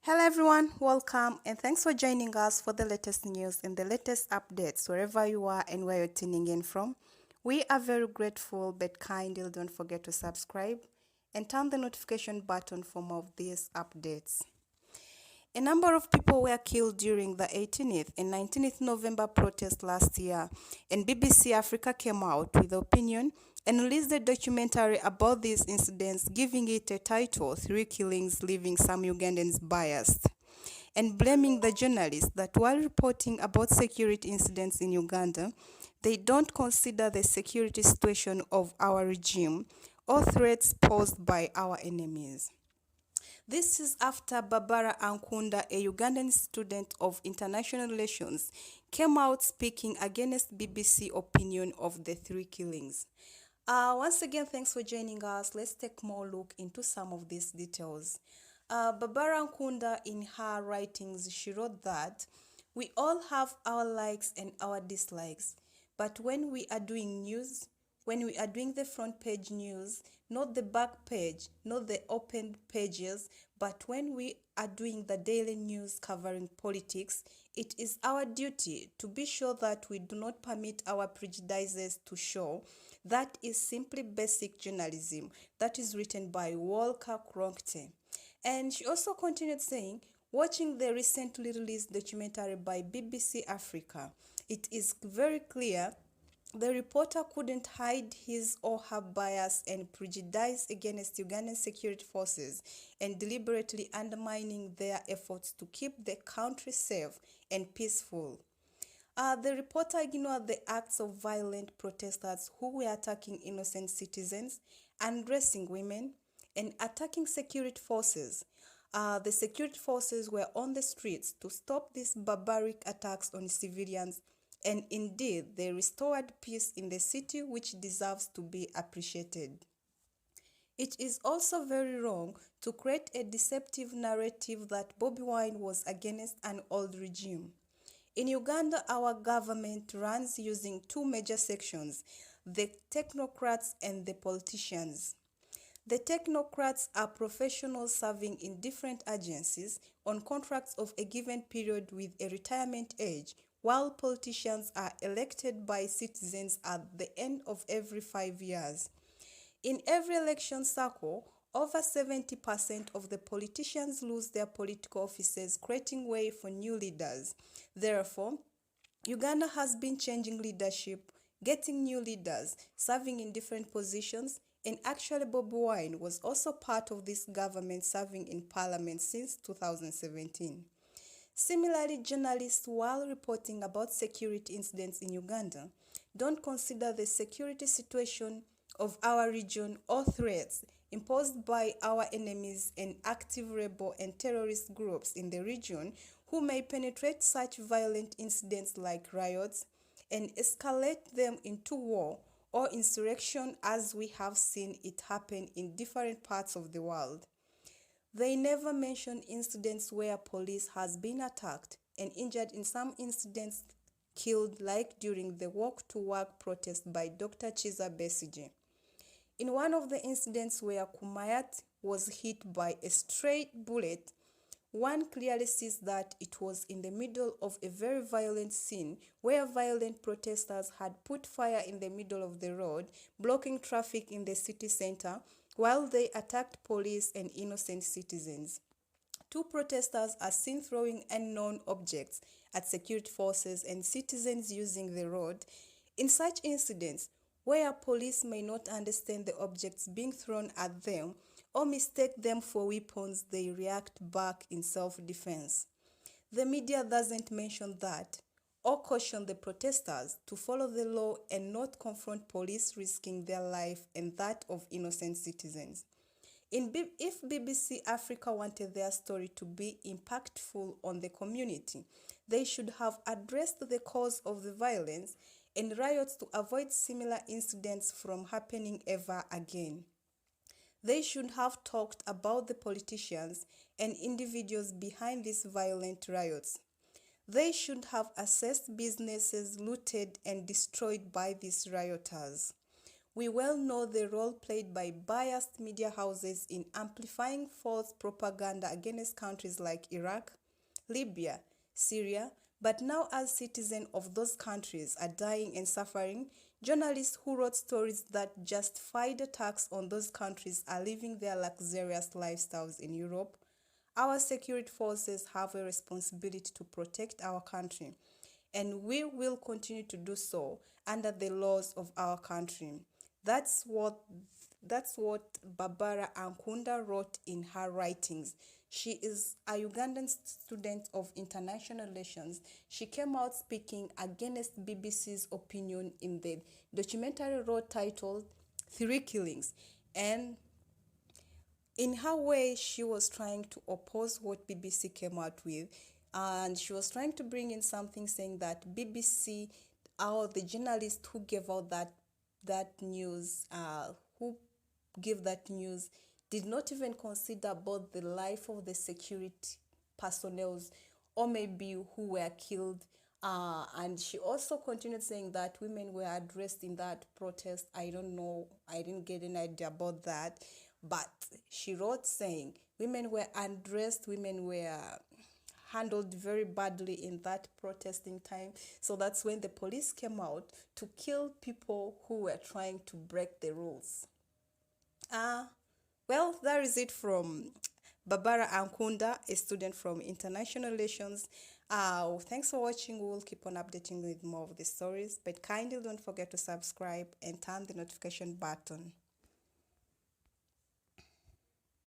Hello everyone, welcome and thanks for joining us for the latest news and the latest updates wherever you are and where you're tuning in from. We are very grateful, but kindly don't forget to subscribe and turn the notification button for more of these updates. A number of people were killed during the 18th and 19th November protest last year, and BBC Africa came out with opinion and released a documentary about these incidents, giving it a title, Three Killings, leaving some Ugandans biased, and blaming the journalists that while reporting about security incidents in Uganda, they don't consider the security situation of our regime or threats posed by our enemies. This is after Babara Ankunda, a Ugandan student of international relations, came out speaking against BBC opinion of the three killings. Once again, thanks for joining us. Let's take more look into some of these details. Babara Ankunda, in her writings, she wrote that we all have our likes and our dislikes, but when we are doing news, when we are doing the front page news, not the back page, not the open pages, but when we are doing the daily news covering politics, it is our duty to be sure that we do not permit our prejudices to show. That is simply basic journalism that is written by Walker Cronkite. And she also continued saying, watching the recently released documentary by BBC Africa, it is very clear the reporter couldn't hide his or her bias and prejudice against Ugandan security forces and deliberately undermining their efforts to keep the country safe and peaceful. The reporter ignored the acts of violent protesters who were attacking innocent citizens, undressing women, and attacking security forces. The security forces were on the streets to stop these barbaric attacks on civilians, and indeed they restored peace in the city, which deserves to be appreciated. It is also very wrong to create a deceptive narrative that Bobi Wine was against an old regime. In Uganda, our government runs using two major sections, the technocrats and the politicians. The technocrats are professionals serving in different agencies on contracts of a given period with a retirement age, while politicians are elected by citizens at the end of every 5 years. In every election cycle, over 70% of the politicians lose their political offices, creating way for new leaders. Therefore, Uganda has been changing leadership, getting new leaders, serving in different positions, and actually Bobi Wine was also part of this government serving in parliament since 2017. Similarly, journalists, while reporting about security incidents in Uganda, don't consider the security situation of our region or threats imposed by our enemies and active rebel and terrorist groups in the region who may penetrate such violent incidents like riots and escalate them into war or insurrection as we have seen it happen in different parts of the world. They never mention incidents where police has been attacked and injured, in some incidents killed, like during the walk to work protest by Dr. Chiza Besigye. In one of the incidents where Kumayat was hit by a stray bullet, one clearly sees that it was in the middle of a very violent scene where violent protesters had put fire in the middle of the road, blocking traffic in the city center while they attacked police and innocent citizens. Two protesters are seen throwing unknown objects at security forces and citizens using the road. In such incidents, where police may not understand the objects being thrown at them or mistake them for weapons, they react back in self-defense. The media doesn't mention that or caution the protesters to follow the law and not confront police risking their life and that of innocent citizens. If BBC Africa wanted their story to be impactful on the community, they should have addressed the cause of the violence and riots to avoid similar incidents from happening ever again. They should have talked about the politicians and individuals behind these violent riots. They should have assessed businesses looted and destroyed by these rioters. We well know the role played by biased media houses in amplifying false propaganda against countries like Iraq, Libya, Syria, but now as citizens of those countries are dying and suffering, journalists who wrote stories that justified attacks on those countries are living their luxurious lifestyles in Europe. Our security forces have a responsibility to protect our country, and we will continue to do so under the laws of our country. That's what that's what Barbara Ankunda wrote in her writings. She is a Ugandan student of international relations. She came out speaking against BBC's opinion in the documentary wrote titled Three Killings. And in her way, she was trying to oppose what BBC came out with, and she was trying to bring in something saying that BBC, or the journalist who gave out that news, who gave that news, did not even consider about the life of the security personnel, or maybe who were killed. And she also continued saying that women were addressed in that protest. I don't know, I didn't get an idea about that. But she wrote saying women were undressed, women were handled very badly in that protesting time. So that's when the police came out to kill people who were trying to break the rules. Well, that is it from Babara Ankunda, a student from International Relations. Thanks for watching. We will keep on updating with more of the stories, but kindly don't forget to subscribe and turn the notification button.